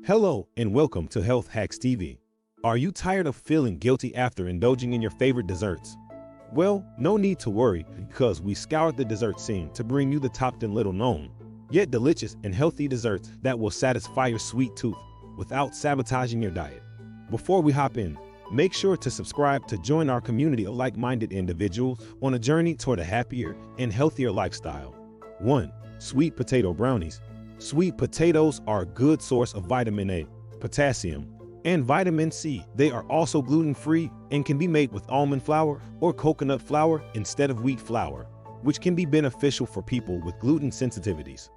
Hello and welcome to Health Hacks TV. Are you tired of feeling guilty after indulging in your favorite desserts? Well, no need to worry because we scoured the dessert scene to bring you the top 10 little known, yet delicious and healthy desserts that will satisfy your sweet tooth without sabotaging your diet. Before we hop in, make sure to subscribe to join our community of like-minded individuals on a journey toward a happier and healthier lifestyle. 1. Sweet potato brownies. Sweet potatoes are a good source of vitamin A, potassium, and vitamin C. They are also gluten-free and can be made with almond flour or coconut flour instead of wheat flour, which can be beneficial for people with gluten sensitivities.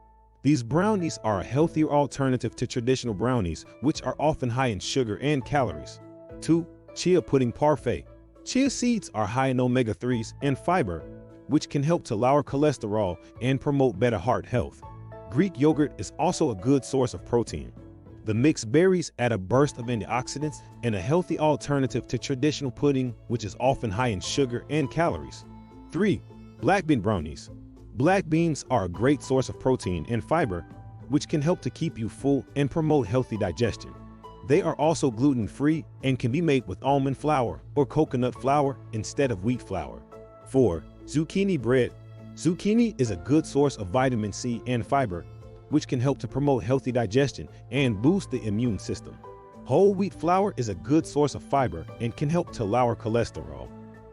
These brownies are a healthier alternative to traditional brownies, which are often high in sugar and calories. 2. Chia pudding parfait. Chia seeds are high in omega-3s and fiber, which can help to lower cholesterol and promote better heart health. Greek yogurt is also a good source of protein. The mixed berries add a burst of antioxidants and a healthy alternative to traditional pudding, which is often high in sugar and calories. 3. Black bean brownies. Black beans are a great source of protein and fiber, which can help to keep you full and promote healthy digestion. They are also gluten-free and can be made with almond flour or coconut flour instead of wheat flour. 4. Zucchini bread. Zucchini is a good source of vitamin C and fiber, which can help to promote healthy digestion and boost the immune system. Whole wheat flour is a good source of fiber and can help to lower cholesterol.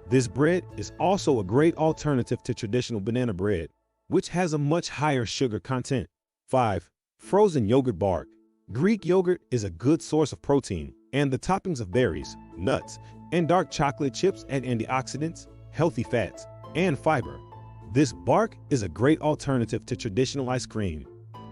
This bread is also a great alternative to traditional banana bread, which has a much higher sugar content. 5. Frozen yogurt bark. Greek yogurt is a good source of protein, and the toppings of berries, nuts, and dark chocolate chips add antioxidants, healthy fats, and fiber. This bark is a great alternative to traditional ice cream,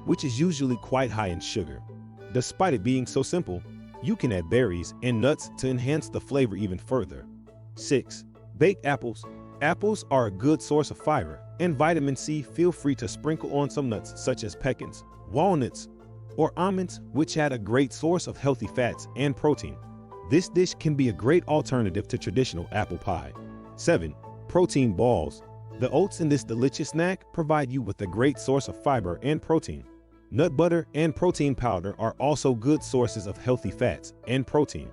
which is usually quite high in sugar. Despite it being so simple, you can add berries and nuts to enhance the flavor even further. 6. Baked apples. Apples are a good source of fiber and vitamin C. Feel free to sprinkle on some nuts such as pecans, walnuts, or almonds, which add a great source of healthy fats and protein. This dish can be a great alternative to traditional apple pie. 7. Protein balls. The oats in this delicious snack provide you with a great source of fiber and protein. Nut butter and protein powder are also good sources of healthy fats and protein.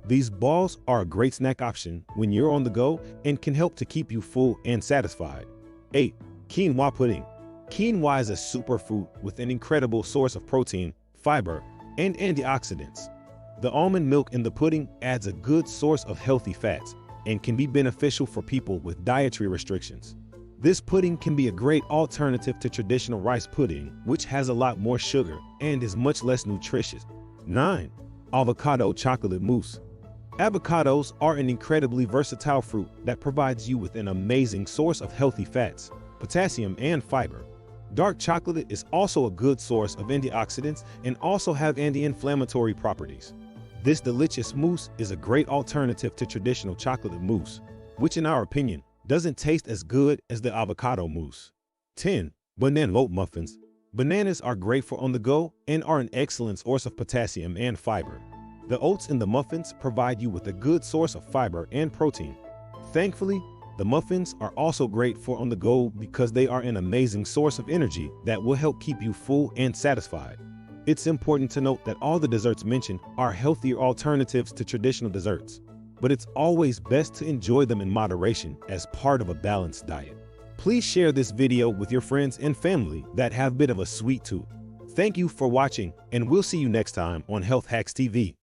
These balls are a great snack option when you're on the go and can help to keep you full and satisfied. 8. Quinoa pudding. Quinoa is a superfood with an incredible source of protein, fiber, and antioxidants. The almond milk in the pudding adds a good source of healthy fats and can be beneficial for people with dietary restrictions. This pudding can be a great alternative to traditional rice pudding, which has a lot more sugar and is much less nutritious. 9. Avocado chocolate mousse. Avocados are an incredibly versatile fruit that provides you with an amazing source of healthy fats, potassium, and fiber. Dark chocolate is also a good source of antioxidants and also have anti-inflammatory properties. This delicious mousse is a great alternative to traditional chocolate mousse, which in our opinion doesn't taste as good as the avocado mousse. 10. Banana oat muffins. Bananas are great for on the go and are an excellent source of potassium and fiber. The oats in the muffins provide you with a good source of fiber and protein. Thankfully, the muffins are also great for on the go because they are an amazing source of energy that will help keep you full and satisfied. It's important to note that all the desserts mentioned are healthier alternatives to traditional desserts, but it's always best to enjoy them in moderation as part of a balanced diet. Please share this video with your friends and family that have a bit of a sweet tooth. Thank you for watching, and we'll see you next time on Health Hacks TV.